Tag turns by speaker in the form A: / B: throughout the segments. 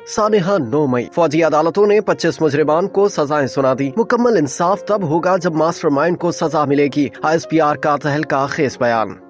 A: सानिहा 9 मई। फौजी अदालतों ने 25 मुजरिमान को सजाएं सुना दी। मुकम्मल इंसाफ तब होगा जब मास्टरमाइंड को सजा मिलेगी। ISPR का तहलका खेज बयान।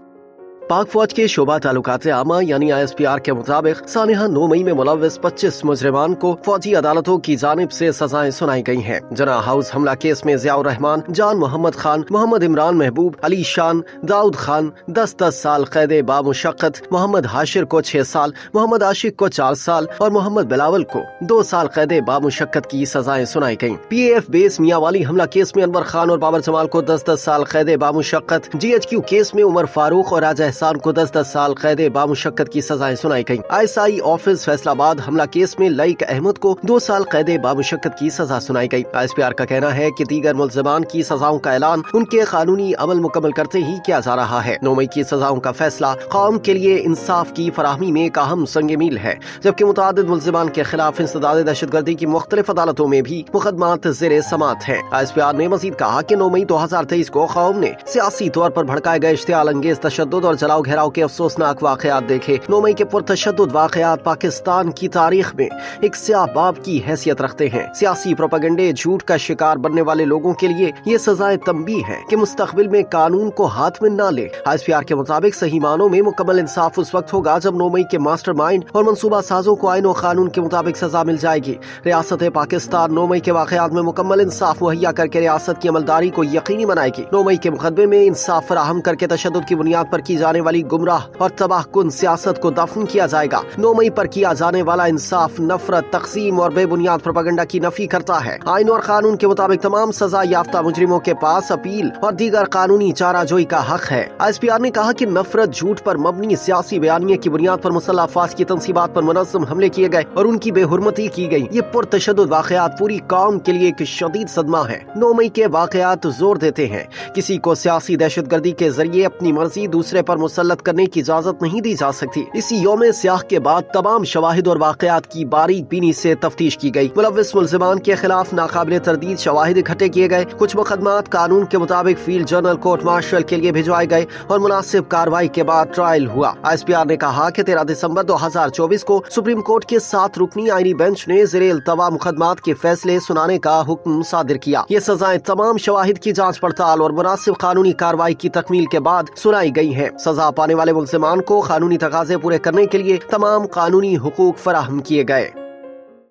A: पाक फौज के शोबा तालुकात आमा यानी ISPR के मुताबिक सानिहा 9 मई में मुलव्वस 25 मुजरिमान को फौजी अदालतों की जानिब से सजाएं सुनाई गई हैं। जना हाउस हमला केस में जियाउर रहमान, जान मोहम्मद खान, मोहम्मद इमरान महबूब, अली शान, दाऊद खान 10-10 साल कैद बामुशक्कत, मोहम्मद हाशिर को 6 साल, मोहम्मद आशिक को 4 साल और मोहम्मद बिलावल को 2 साल कैद बामुशक्कत की सजाएं सुनाई गयी। PAF बेस मियांवाली हमला केस में अनवर खान और बाबर जमाल को 10-10 साल कैद बामुशक्कत, GHQ केस में उमर फारूक और राजा एहसान को 10-10 साल कैद बामुशक्कत की सजाएं सुनाई गयी। ISI ऑफिस फैसलाबाद हमला केस में लईक अहमद को 2 साल कैद बामुशक्कत की सजा सुनाई गयी। ISPR का कहना है कि दीगर मुल्ज़िमान की सजाओं का ऐलान उनके कानूनी अमल मुकम्मल करते ही किया जा रहा है। 9 मई की सजाओं का फैसला कौम के लिए इंसाफ की फराहमी में एक अहम संग मील है, जबकि मुतादिद मुल्ज़िमान के खिलाफ इंसदाद दहशतगर्दी की मुख्तलिफ अदालतों में भी मुकदमात ज़ेर समात हैं। ISPR ने मजीद कहा कि 9 मई 2023 को कौम ने सियासी तौर पर भड़काए गए इश्तियाल अंगेज तशद्दुद और जलाओ घेराव के अफसोसनाक वाक़यात देखे। 9 मई के पुरतशद्दुद वाक़यात पाकिस्तान की तारीख में एक स्याह बाब की हैसियत रखते हैं। सियासी प्रोपेगेंडे झूठ का शिकार बनने वाले लोगों के लिए ये सजाए तंबीह है कि मुस्तकबिल में कानून को हाथ में न ले। ISPR के मुताबिक सही मानों में मुकम्मल इंसाफ उस वक्त होगा जब 9 मई के मास्टर माइंड और मंसूबा साजों को आईन और कानून के मुताबिक सजा मिल जाएगी। रियासत पाकिस्तान 9 मई के वाक़यात में मुकम्मल इंसाफ मुहैया करके रियासत की अमलदारी को यकीनी बनाएगी। 9 मई के मुकदमे में इंसाफ फराहम करके तशद्दुद की बुनियाद पर की जाने वाली गुमराह और तबाहकुन सियासत को दफन किया जाएगा। 9 मई पर किया जाने वाला इंसाफ नफरत, तक़सीम और बेबुनियाद प्रोपेगेंडा की नफी करता है। आईन और कानून के मुताबिक तमाम सजा याफ्ता मुजरिमों के पास अपील और दीगर कानूनी चाराजोई का हक है। ISPR ने कहा कि नफरत, झूठ पर मबनी सियासी बयानिए की बुनियाद पर मुसल्लह अफवाज की तंसीबात पर मुनज़्ज़म हमले किए गए और उनकी बेहुरमती की गई। ये पुरतशद्दुद वाक़यात पूरी कौम के लिए एक शदीद सदमा है। 9 मई के वाक़यात जोर देते हैं किसी को सियासी दहशतगर्दी के जरिए अपनी मर्जी दूसरे पर मुसल्लत करने की इजाजत नहीं दी जा सकती। इसी यौम स्याह के बाद तमाम शवाहिद और वाक़यात की बारीक बीनी से तफ्तीश की गई। मुलव्विस मुल्ज़िमान के खिलाफ नाकाबिले तरदीद शवाहिद इकट्ठे किए गए। कुछ मुकदमात कानून के मुताबिक फील्ड जर्नल कोर्ट मार्शल के लिए भिजवाए गए और मुनासिब कार्रवाई के बाद ट्रायल हुआ। ISPR ने कहा कि 13 दिसंबर 2024 को सुप्रीम कोर्ट के 7 रुकनी आईनी बेंच ने ज़ेर-ए-इल्तवा मुकदमात के फैसले सुनाने का हुक्म सादिर किया। ये सजाएं तमाम शवाहिद की जांच पड़ताल और मुनासिब कानूनी कार्रवाई की तकमील के बाद सुनाई गई हैं। सजा पाने वाले मुल्ज़िमान को कानूनी तकाज़े पूरे करने के लिए तमाम कानूनी हुकूक फराहम किए गए।